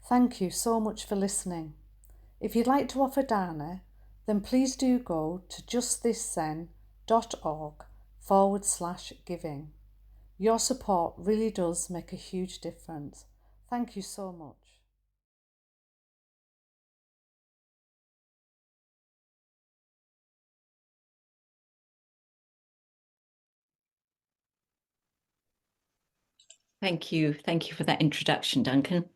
Thank you so much for listening. If you'd like to offer dana, then please do go to justthiszen.org/giving. Your support really does make a huge difference. Thank you so much. Thank you. Thank you for that introduction, Duncan.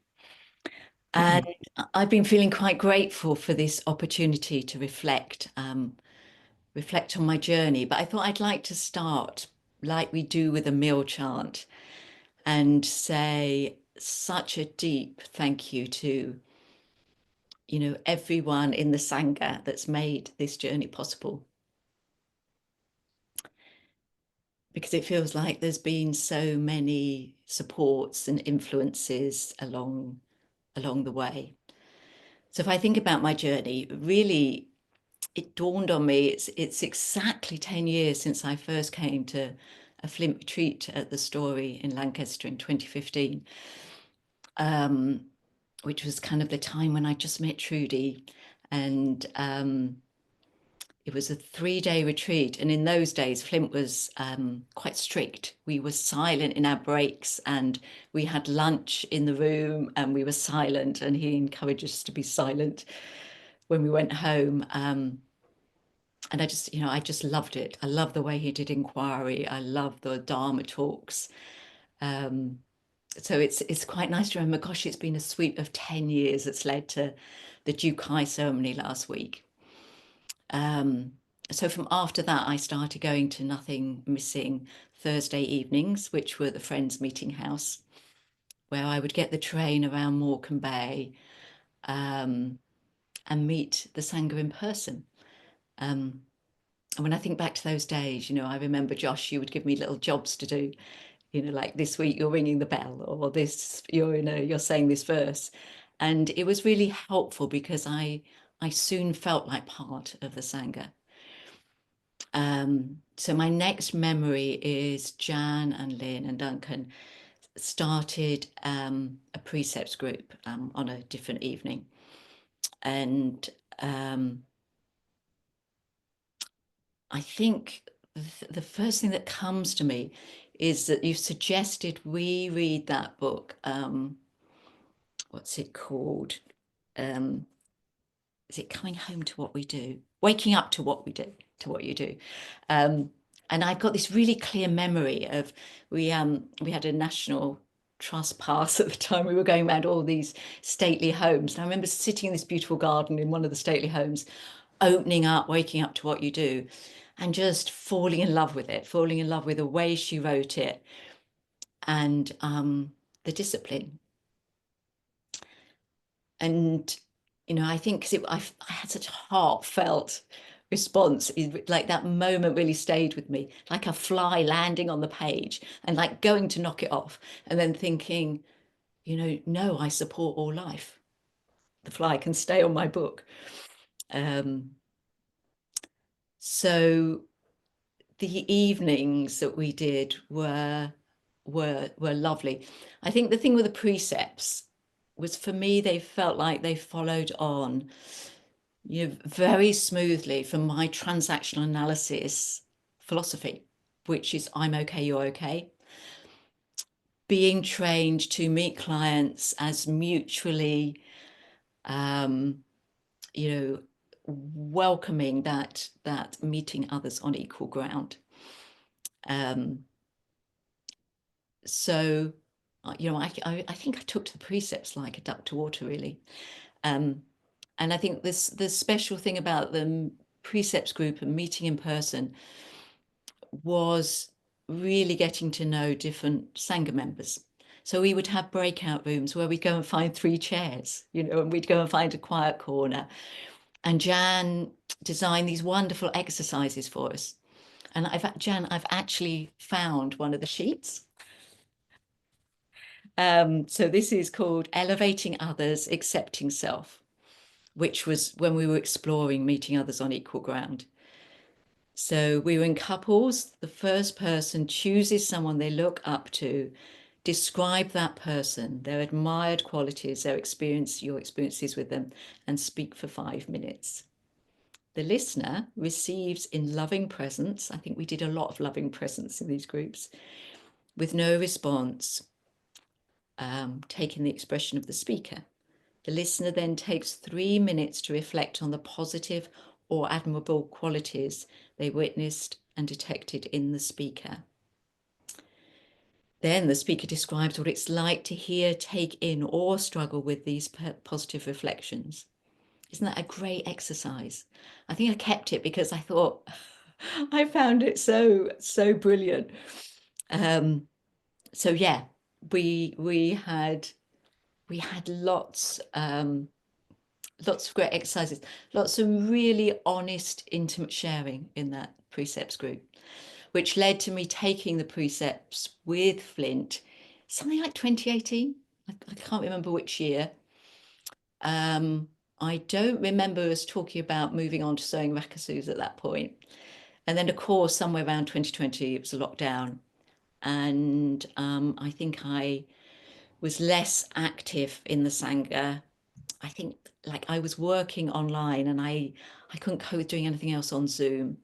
And I've been feeling quite grateful for this opportunity to reflect on my journey. But I thought I'd like to start like we do with a meal chant and say such a deep thank you to, everyone in the Sangha that's made this journey possible. Because it feels like there's been so many supports and influences along the way. So if I think about my journey, really, it dawned on me, it's exactly 10 years since I first came to a Flint retreat at the Story in Lancaster in 2015, which was kind of the time when I just met Trudy. And it was a 3-day retreat. And in those days, Flint was quite strict. We were silent in our breaks and we had lunch in the room and we were silent. And he encouraged us to be silent when we went home. And I just loved it. I love the way he did inquiry. I love the Dharma talks. So it's quite nice to remember, gosh, it's been a sweep of 10 years that's led to the Jukai ceremony last week. So from after that, I started going to Nothing Missing Thursday evenings, which were the Friends Meeting House, where I would get the train around Morecambe Bay and meet the Sangha in person. And when I think back to those days, I remember, Josh, you would give me little jobs to do, like this week you're ringing the bell, or this, you're saying this verse. And it was really helpful because I soon felt like part of the Sangha. So my next memory is Jan and Lynn and Duncan started a precepts group on a different evening. And I think the first thing that comes to me is that you've suggested we read that book. What's it called? Is it Coming Home to What We Do? Waking Up to What We Do, to What You Do. And I've got this really clear memory of we had a National Trust pass at the time. We were going around all these stately homes. And I remember sitting in this beautiful garden in one of the stately homes, opening up, waking up to what you do, and just falling in love with it, falling in love with the way she wrote it and the discipline. And I think because I had such a heartfelt response, like that moment really stayed with me, like a fly landing on the page and like going to knock it off and then thinking, no, I support all life. The fly can stay on my book. So the evenings that we did were lovely. I think the thing with the precepts was, for me, they felt like they followed on very smoothly from my transactional analysis philosophy, which is I'm okay, you're okay. Being trained to meet clients as mutually, welcoming that meeting others on equal ground. So, I think I took to the precepts like a duck to water, really. And I think the special thing about the precepts group and meeting in person was really getting to know different Sangha members. So we would have breakout rooms where we'd go and find 3 chairs, and we'd go and find a quiet corner. And Jan designed these wonderful exercises for us. And I've actually found one of the sheets. So this is called Elevating Others, Accepting Self, which was when we were exploring meeting others on equal ground. So we were in couples. The first person chooses someone they look up to describe that person, their admired qualities, their experience, your experiences with them, and speak for 5 minutes. The listener receives in loving presence. I think we did a lot of loving presence in these groups, with no response, taking the expression of the speaker. The listener then takes 3 minutes to reflect on the positive or admirable qualities they witnessed and detected in the speaker. Then the speaker describes what it's like to hear, take in, or struggle with these positive reflections. Isn't that a great exercise? I think I kept it because I thought I found it so brilliant. So yeah, we had lots of great exercises, lots of really honest, intimate sharing in that precepts group, which led to me taking the precepts with Flint, something like 2018. I can't remember which year. I don't remember us talking about moving on to sewing Rakusus at that point. And then, of course, somewhere around 2020, it was a lockdown. And I think I was less active in the Sangha. I think like I was working online and I couldn't cope with doing anything else on Zoom.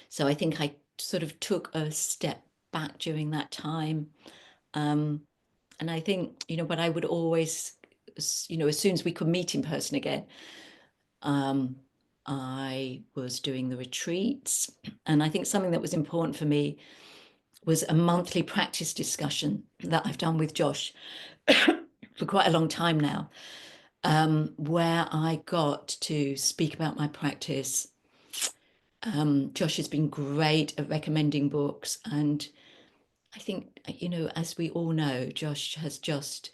So I think I sort of took a step back during that time. And I think, but I would always, as soon as we could meet in person again, I was doing the retreats. And I think something that was important for me was a monthly practice discussion that I've done with Josh for quite a long time now, where I got to speak about my practice. Josh has been great at recommending books. And I think, as we all know, Josh has just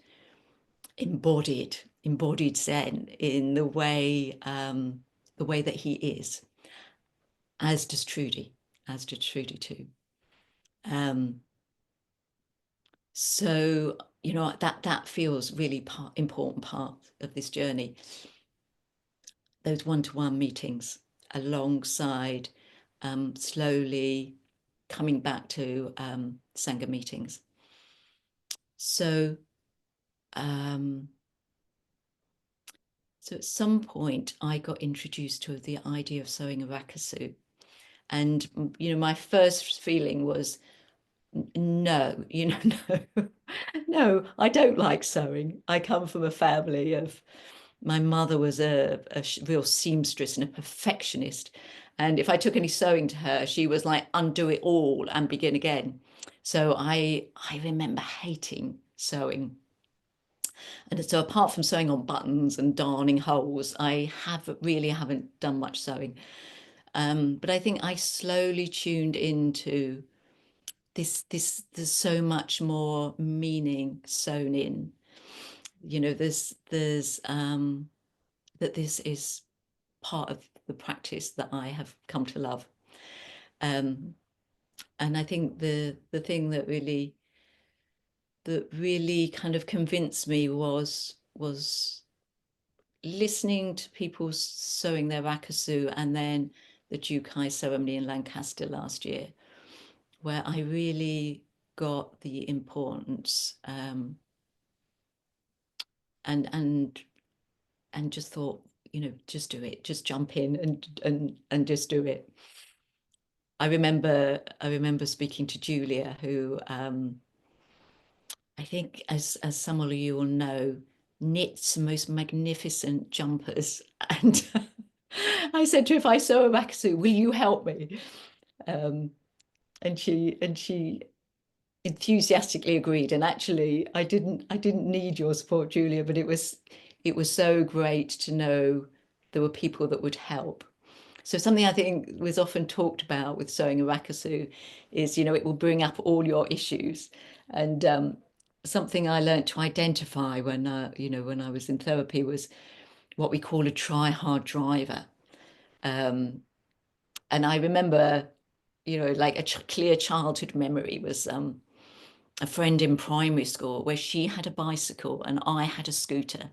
embodied Zen in the way that he is, as does Trudy too. So that feels really important part of this journey. Those one-to-one meetings alongside slowly coming back to Sangha meetings. So at some point I got introduced to the idea of sewing a rakusu. And, my first feeling was, no, no, I don't like sewing. I come from a family of, my mother was a real seamstress and a perfectionist. And if I took any sewing to her, she was like, undo it all and begin again. So I remember hating sewing. And so apart from sewing on buttons and darning holes, I haven't done much sewing. But I think I slowly tuned into this, there's so much more meaning sewn in. There's that this is part of the practice that I have come to love. And I think the thing that really kind of convinced me was listening to people sewing their rakusu, and then the Jukai ceremony in Lancaster last year, where I really got the importance and just thought, just do it, just jump in and just do it. I remember speaking to Julia, who I think, as some of you will know, knits the most magnificent jumpers. And I said to her, if I sew a rakusu, will you help me? And she enthusiastically agreed. And actually, I didn't need your support, Julia, but it was so great to know there were people that would help. So something I think was often talked about with sewing a rakusu is, it will bring up all your issues. And something I learned to identify when I was in therapy was what we call a try-hard driver. And I remember, like a clear childhood memory was a friend in primary school where she had a bicycle and I had a scooter.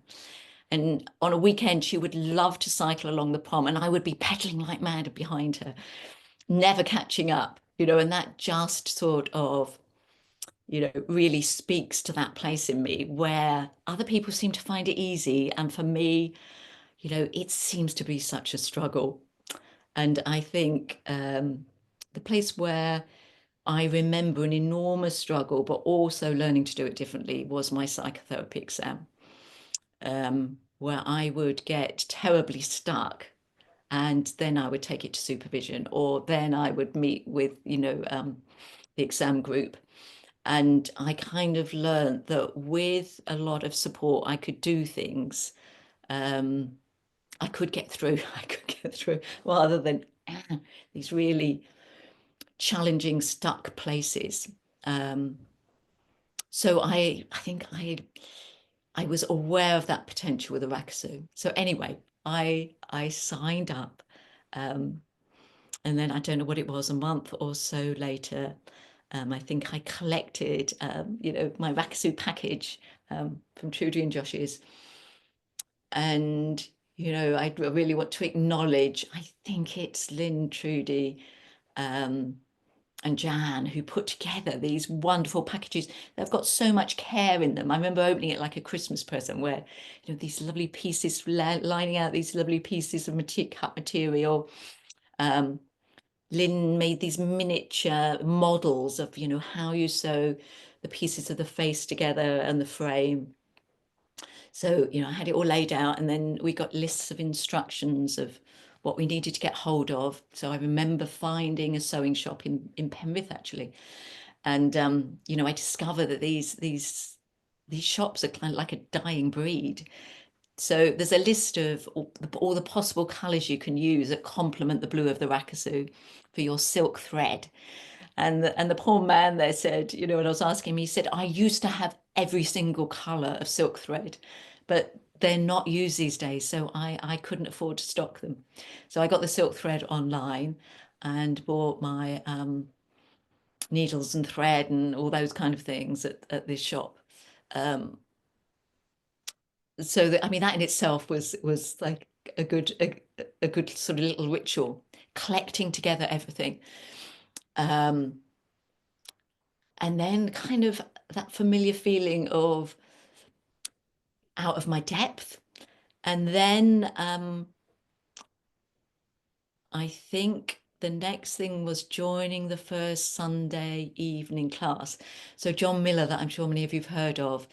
And on a weekend, she would love to cycle along the prom and I would be pedaling like mad behind her, never catching up, and that just sort of really speaks to that place in me where other people seem to find it easy. And for me, it seems to be such a struggle. And I think the place where I remember an enormous struggle, but also learning to do it differently, was my psychotherapy exam, where I would get terribly stuck, and then I would take it to supervision, or then I would meet with, the exam group. And I kind of learned that with a lot of support, I could do things. I could get through. I could get through rather than these really challenging, stuck places. So I think I was aware of that potential with the Rakusu. So anyway, I signed up, and then I don't know what it was, a month or so later, I think I collected, my Rakusu package from Trudy and Josh's. And, I really want to acknowledge, I think it's Lynn, Trudy, and Jan, who put together these wonderful packages. They've got so much care in them. I remember opening it like a Christmas present, where these lovely pieces, lining out these lovely pieces of cut material. Lynn made these miniature models of how you sew the pieces of the face together and the frame. So I had it all laid out, and then we got lists of instructions of what we needed to get hold of. So I remember finding a sewing shop in Penrith, actually, and I discovered that these shops are kind of like a dying breed. So there's a list of all the possible colours you can use that complement the blue of the Rakusu for your silk thread. And the poor man there said, when I was asking him, he said, I used to have every single colour of silk thread, but they're not used these days, so I couldn't afford to stock them. So I got the silk thread online and bought my needles and thread and all those kind of things at this shop. So that, that in itself was like a good sort of little ritual, collecting together everything. And then kind of that familiar feeling of out of my depth. And then I think the next thing was joining the first Sunday evening class. So John Miller, that I'm sure many of you've heard of,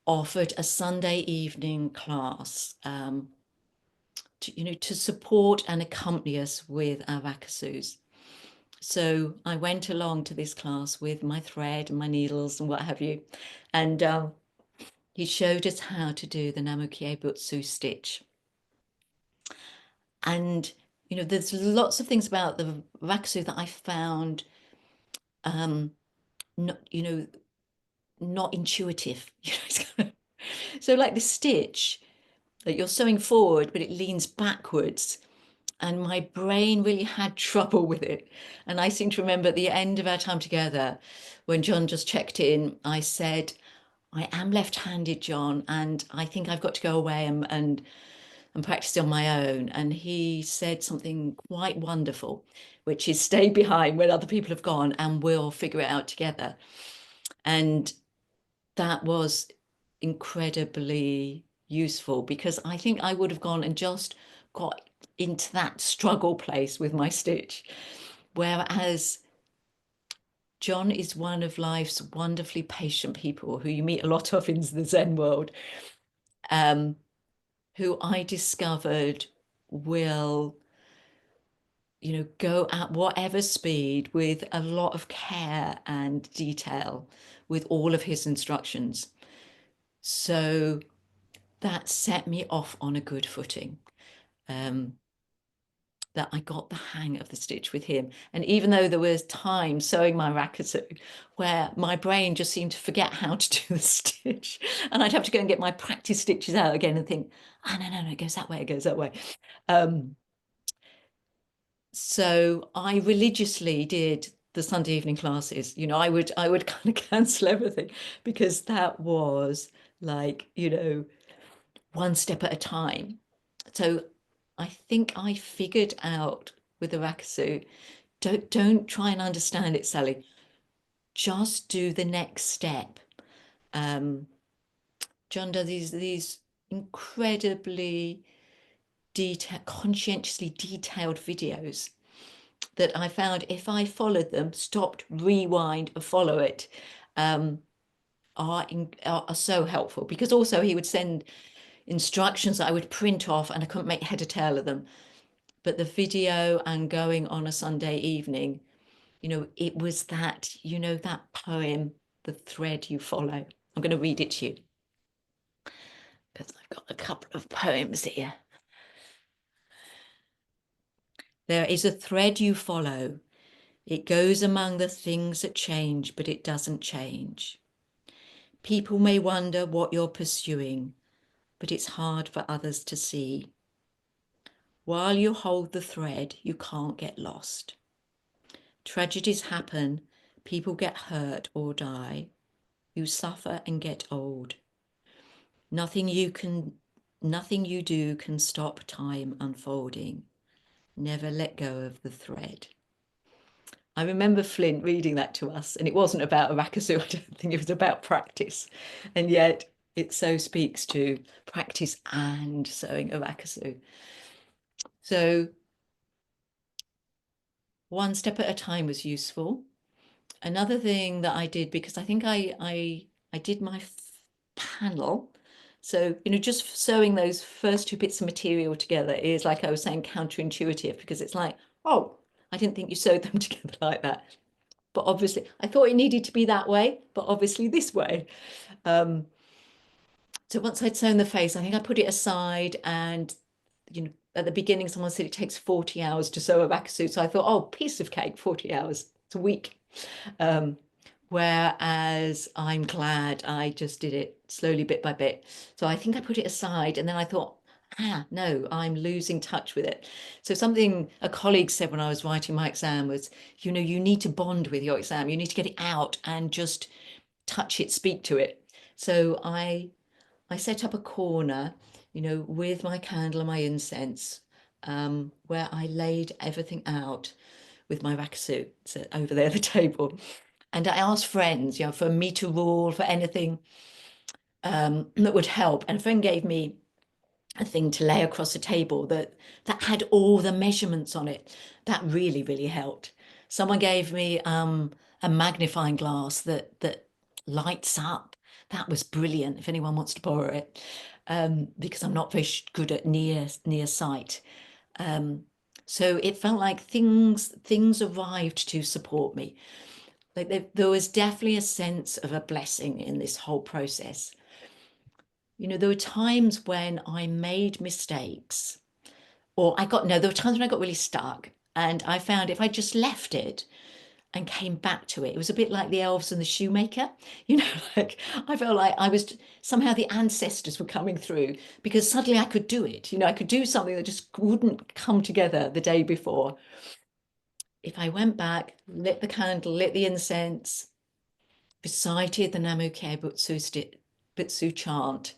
offered a Sunday evening class to support and accompany us with our Rakusus. So I went along to this class with my thread and my needles and what have you. And he showed us how to do the Namukie Butsu stitch. And, there's lots of things about the Rakusu that I found, not, not intuitive. So like the stitch that you're sewing forward, but it leans backwards. And my brain really had trouble with it. And I seem to remember at the end of our time together, when John just checked in, I said, I am left-handed, John, and I think I've got to go away and practice on my own. And he said something quite wonderful, which is stay behind when other people have gone and we'll figure it out together. And that was incredibly useful, because I think I would have gone and just got into that struggle place with my stitch. Whereas John is one of life's wonderfully patient people who you meet a lot of in the Zen world, who I discovered will, go at whatever speed with a lot of care and detail with all of his instructions. So that set me off on a good footing. That I got the hang of the stitch with him. And even though there was time sewing my Rakusu where my brain just seemed to forget how to do the stitch, and I'd have to go and get my practice stitches out again and think, oh, no, it goes that way, it goes that way. So I religiously did the Sunday evening classes. I would kind of cancel everything, because that was like, one step at a time. So I think I figured out with the Rakusu, don't try and understand it, Sally. just do the next step. John does these incredibly conscientiously detailed videos that I found, if I followed them, stopped, rewind, and follow it, are so helpful. Because also he would send instructions that I would print off and I couldn't make head or tail of them. But the video and going on a Sunday evening, it was that, that poem, The Thread You Follow. I'm going to read it to you because I've got a couple of poems here. There is a thread you follow. It goes among the things that change, but it doesn't change. People may wonder what you're pursuing, but it's hard for others to see. While you hold the thread, you can't get lost. Tragedies happen, people get hurt or die. You suffer and get old. Nothing you do can stop time unfolding. Never let go of the thread. I remember Flint reading that to us, and it wasn't about a Rakusu. I don't think it was about practice. And yet it so speaks to practice and sewing a Rakusu. So one step at a time was useful. Another thing that I did, because I think I did my panel. So, just sewing those first two bits of material together is, like I was saying, counterintuitive, because it's like, oh, I didn't think you sewed them together like that. But obviously, I thought it needed to be that way, but obviously this way. So once I'd sewn the face, I think I put it aside, and at the beginning, someone said it takes 40 hours to sew a Rakusu. So I thought, oh, piece of cake, 40 hours. It's a week. Whereas I'm glad I just did it slowly, bit by bit. So I think I put it aside, and then I thought, no, I'm losing touch with it. So something a colleague said when I was writing my exam was, you need to bond with your exam. You need to get it out and just touch it, speak to it. So I set up a corner, with my candle and my incense, where I laid everything out with my Rakusu. So over there, the table. And I asked friends, for a meter rule, for anything that would help. And a friend gave me a thing to lay across the table that had all the measurements on it. That really, really helped. Someone gave me a magnifying glass that lights up. That was brilliant. If anyone wants to borrow it, because I'm not very good at near sight. So it felt like things arrived to support me. Like there was definitely a sense of a blessing in this whole process. There were times when I made mistakes, or there were times when I got really stuck, and I found if I just left it and came back to it, it was a bit like the elves and the shoemaker. Like I felt like I was somehow, the ancestors were coming through, because suddenly I could do it. I could do something that just wouldn't come together the day before. If I went back, lit the candle, lit the incense, recited the Namuke Butsu chant,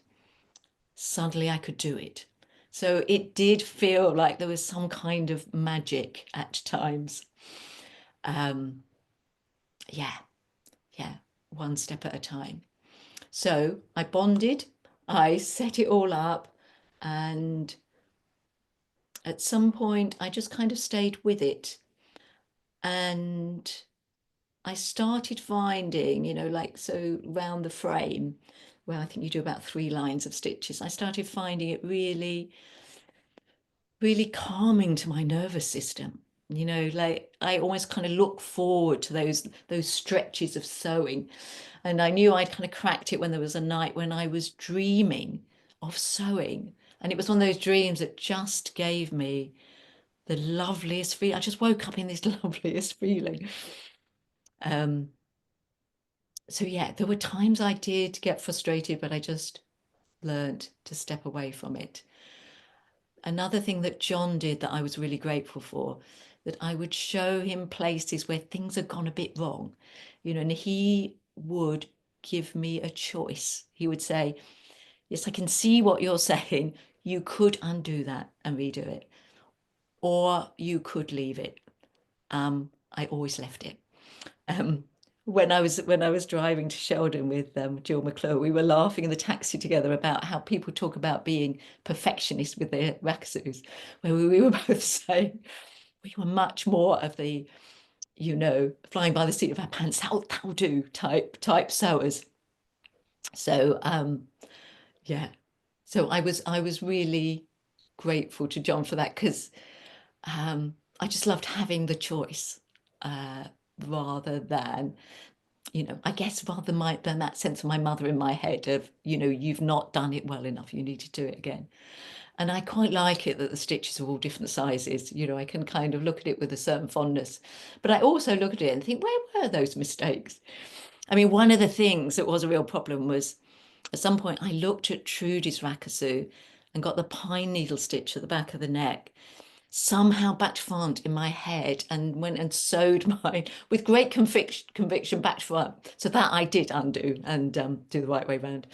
suddenly I could do it. So it did feel like there was some kind of magic at times. Yeah, one step at a time. So I bonded, I set it all up, and at some point I just kind of stayed with it. And I started finding, so round the frame, where I think you do about 3 lines of stitches, I started finding it really, really calming to my nervous system. Like I always kind of look forward to those stretches of sewing. And I knew I'd kind of cracked it when there was a night when I was dreaming of sewing. And it was one of those dreams that just gave me the loveliest feeling. I just woke up in this loveliest feeling. So yeah, there were times I did get frustrated, but I just learned to step away from it. Another thing that John did that I was really grateful for, that I would show him places where things had gone a bit wrong, and he would give me a choice. He would say, yes, I can see what you're saying. You could undo that and redo it, or you could leave it. I always left it. when I was driving to Sheldon with Jill McClure, we were laughing in the taxi together about how people talk about being perfectionists with their Rakusus, where we were both saying we were much more of the, flying by the seat of our pants, that'll do type sewers. So yeah, so I was really grateful to John for that, because I just loved having the choice, rather than, I guess rather than that sense of my mother in my head of, you've not done it well enough, you need to do it again. And I quite like it that the stitches are all different sizes. I can kind of look at it with a certain fondness, but I also look at it and think, where were those mistakes? I mean, one of the things that was a real problem was at some point I looked at Trudy's Rakusu and got the pine needle stitch at the back of the neck somehow back to front in my head, and went and sewed mine with great conviction back to front. So that I did undo and do the right way round.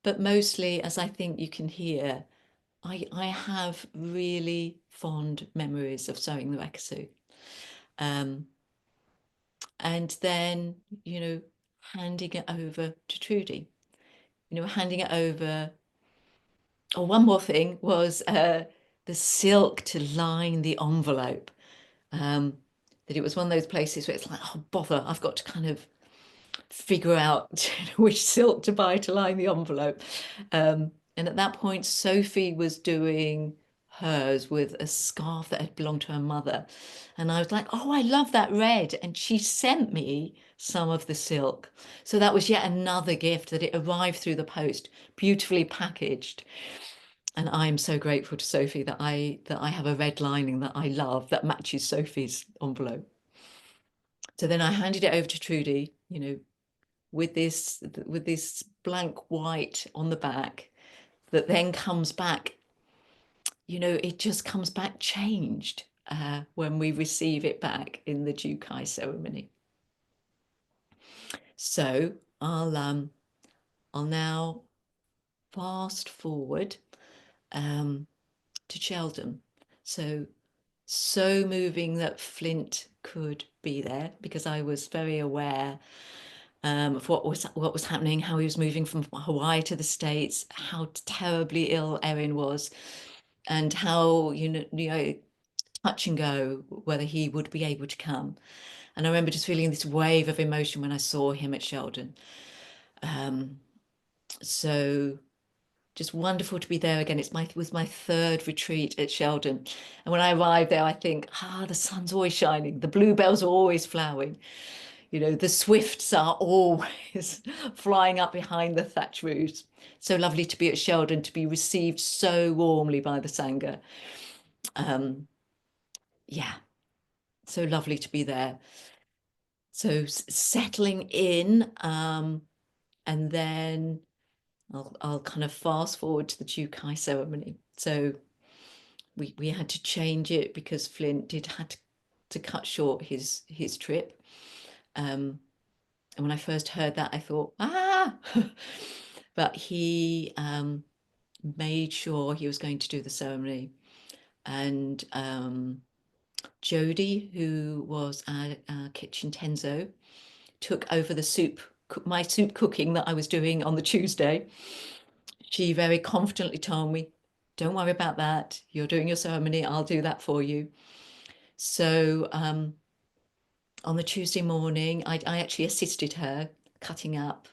But mostly, as I think you can hear, I have really fond memories of sewing the Rakusu. And then, handing it over to Trudy, handing it over. Oh, one more thing was the silk to line the envelope. That it was one of those places where it's like, oh, bother, I've got to kind of figure out which silk to buy to line the envelope. And at that point, Sophie was doing hers with a scarf that had belonged to her mother. And I was like, oh, I love that red. And she sent me some of the silk. So that was yet another gift, that it arrived through the post, beautifully packaged. And I'm so grateful to Sophie that I have a red lining that I love that matches Sophie's envelope. So then I handed it over to Trudy, with this blank white on the back, that then comes back, it just comes back changed when we receive it back in the Jukai ceremony. So I'll now fast forward to Sheldon. So moving that Flint could be there, because I was very aware of what was happening, how he was moving from Hawaii to the States, how terribly ill Erin was, and how touch and go whether he would be able to come. And I remember just feeling this wave of emotion when I saw him at Sheldon. So just wonderful to be there again. It was my third retreat at Sheldon. And when I arrived there, I think, the sun's always shining. The bluebells are always flowering. The swifts are always flying up behind the thatch roofs. So lovely to be at Sheldon, to be received so warmly by the Sangha. Yeah, so lovely to be there. So settling in, and then I'll kind of fast forward to the Jukai ceremony. So we had to change it because Flint had to cut short his trip. And when I first heard that, I thought, but he made sure he was going to do the ceremony. And Jodie, who was our kitchen tenzo, took over my soup cooking that I was doing on the Tuesday. She very confidently told me, don't worry about that. You're doing your ceremony. I'll do that for you. So on the Tuesday morning, I actually assisted her cutting up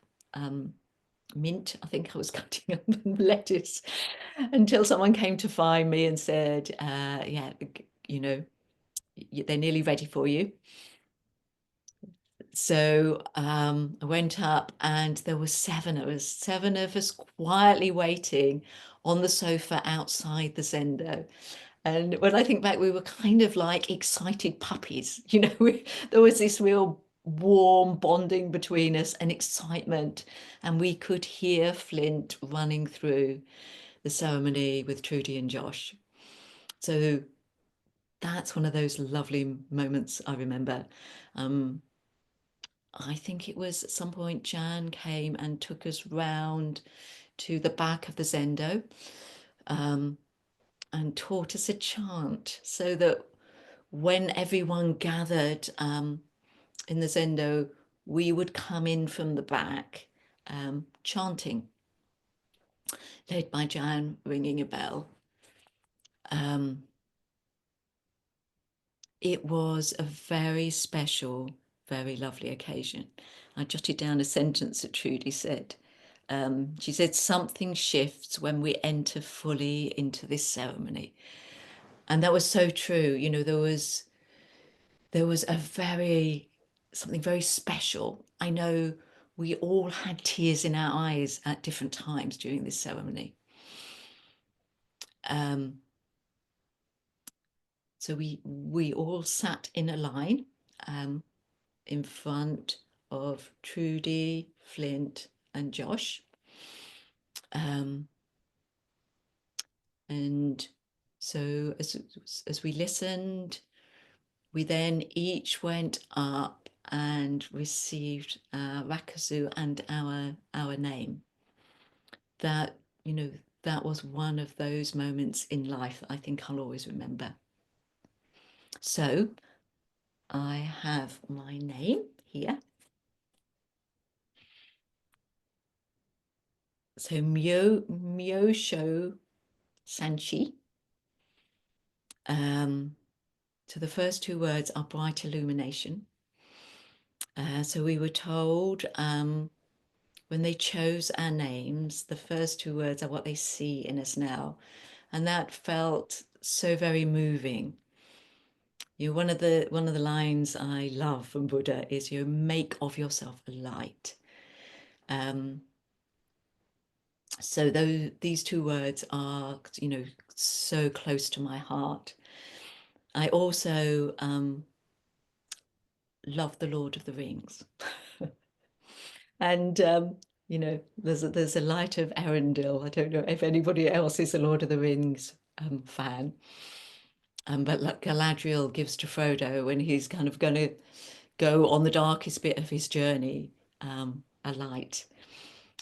mint. I think I was cutting up lettuce, until someone came to find me and said, yeah, they're nearly ready for you. So I went up, and there were seven of us quietly waiting on the sofa outside the Zendo. And when I think back, we were kind of like excited puppies. There was this real warm bonding between us and excitement. And we could hear Flint running through the ceremony with Trudy and Josh. So that's one of those lovely moments I remember. I think it was at some point Jan came and took us round to the back of the Zendo, and taught us a chant, so that when everyone gathered in the Zendo, we would come in from the back chanting, led by Jan ringing a bell. It was a very special, very lovely occasion. I jotted down a sentence that Trudy said. She said, something shifts when we enter fully into this ceremony. And that was so true. You know, there was something very special. I know we all had tears in our eyes at different times during this ceremony. So we all sat in a line in front of Trudy, Flint, and Josh. And so as we listened, we then each went up and received Rakusu and our name. That, you know, that was one of those moments in life I think I'll always remember. So I have my name here. So Myosho Sanchi. So the first two words are bright illumination. So we were told when they chose our names, the first two words are what they see in us now. And that felt so very moving. You know, one of the lines I love from Buddha is, you know, make of yourself a light. So these two words are, you know, so close to my heart. I also love the Lord of the Rings. And you know, there's a light of Arundel. I don't know if anybody else is a Lord of the Rings fan. But like Galadriel gives to Frodo when he's kind of going to go on the darkest bit of his journey, a light.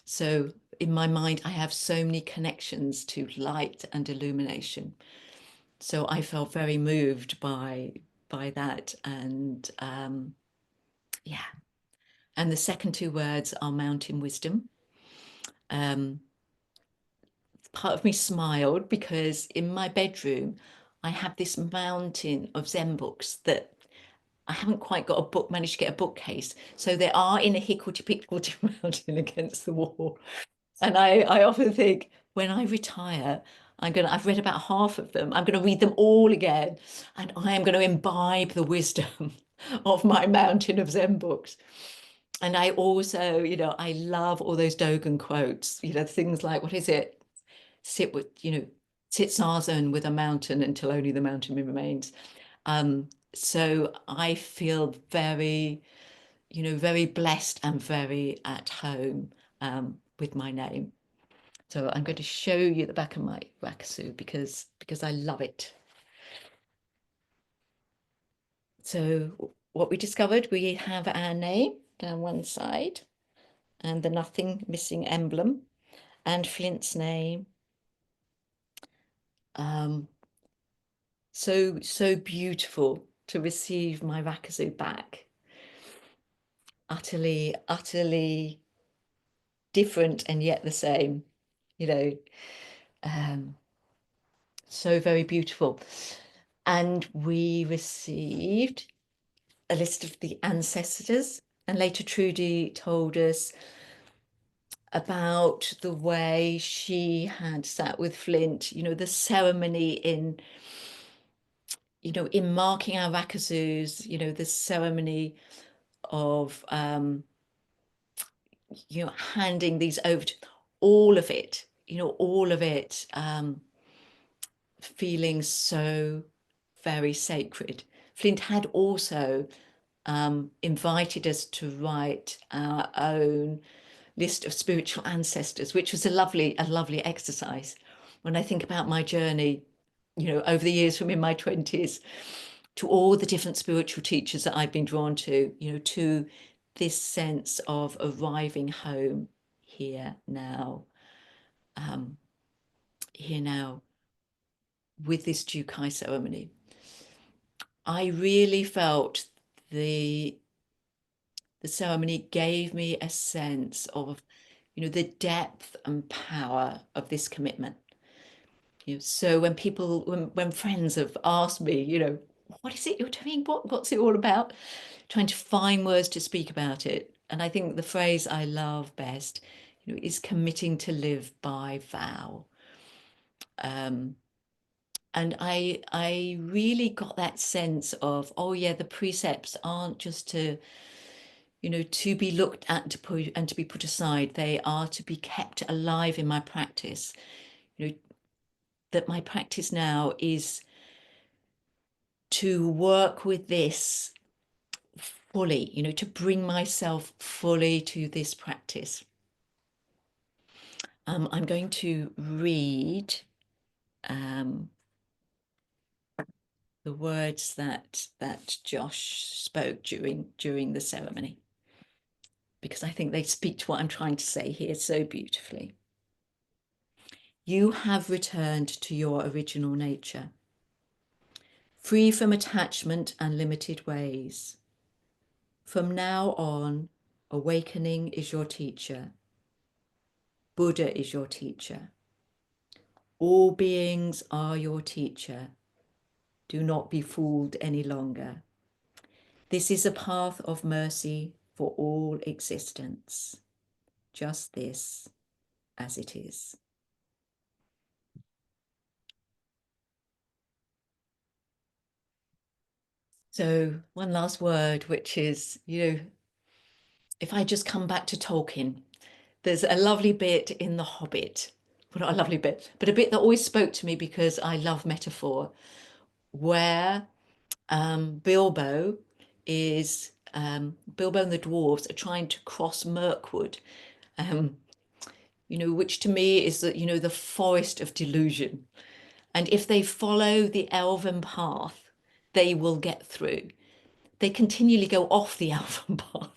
So in my mind, I have so many connections to light and illumination. So I felt very moved by that. And yeah. And the second two words are mountain wisdom. Part of me smiled because in my bedroom, I have this mountain of Zen books that I haven't quite got managed to get a bookcase. So they are in a hickledy-pickledy mountain against the wall. And I often think, when I retire, I've read about half of them. I'm going to read them all again. And I am going to imbibe the wisdom of my mountain of Zen books. And I also, you know, I love all those Dogen quotes, you know, things like, what is it? Sit zazen with a mountain until only the mountain remains. So I feel very, you know, very blessed and very at home with my name. So I'm going to show you the back of my Rakusu because I love it. So what we discovered, we have our name down one side and the nothing missing emblem and Flint's name. So beautiful to receive my Rakusu back. Utterly different and yet the same, you know, so very beautiful. And we received a list of the ancestors, and later Trudy told us about the way she had sat with Flint, you know, the ceremony in, you know, in marking our Rakusus, you know, the ceremony of, you know, handing these over to all of it, you know, all of it feeling so very sacred. Flint had also invited us to write our own list of spiritual ancestors, which was a lovely exercise. When I think about my journey, you know, over the years from in my 20s to all the different spiritual teachers that I've been drawn to, you know, to this sense of arriving home here now, with this Jukai ceremony. I really felt the ceremony gave me a sense of, the depth and power of this commitment. So when friends have asked me, what is it you're doing? What's it all about? Trying to find words to speak about it. And I think the phrase I love best, is committing to live by vow. And I really got that sense of, oh yeah, the precepts aren't just to be looked at and to be put aside. They are to be kept alive in my practice. That my practice now is to work with this fully, to bring myself fully to this practice. I'm going to read the words that Josh spoke during the ceremony, because I think they speak to what I'm trying to say here so beautifully. You have returned to your original nature, free from attachment and limited ways. From now on, awakening is your teacher. Buddha is your teacher. All beings are your teacher. Do not be fooled any longer. This is a path of mercy for all existence. Just this as it is. So one last word, which is, if I just come back to Tolkien, there's a lovely bit in The Hobbit, well, not a lovely bit, but a bit that always spoke to me because I love metaphor, where Bilbo and the dwarves are trying to cross Mirkwood, which to me is the forest of delusion. And if they follow the elven path, they will get through. They continually go off the elven path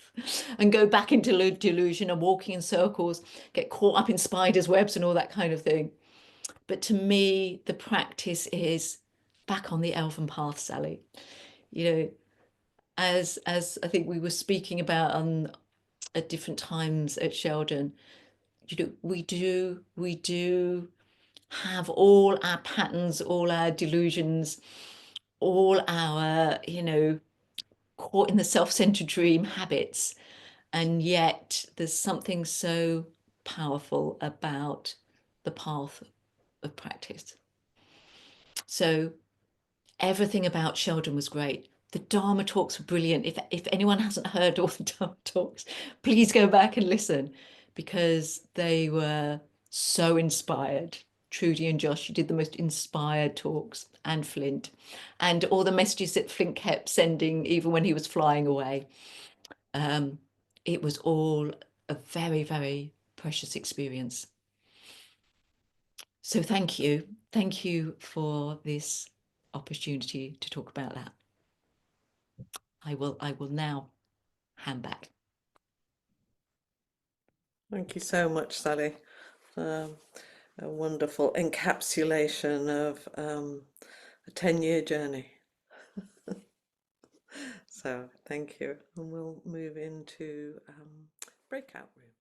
and go back into delusion and walking in circles, get caught up in spiders' webs and all that kind of thing. But to me, the practice is back on the elven path, Sally. As I think we were speaking about at different times at Sheldon, we do have all our patterns, all our delusions, all our, caught in the self-centered dream habits. And yet there's something so powerful about the path of practice. So everything about Sheldon was great. The Dharma talks were brilliant. If anyone hasn't heard all the Dharma talks, please go back and listen, because they were so inspired. Trudy and Josh, you did the most inspired talks, and Flint, and all the messages that Flint kept sending, even when he was flying away. It was all a very, very precious experience. So thank you. Thank you for this opportunity to talk about that. I will now hand back. Thank you so much, Sally. A wonderful encapsulation of a 10-year journey. So thank you. And we'll move into breakout room.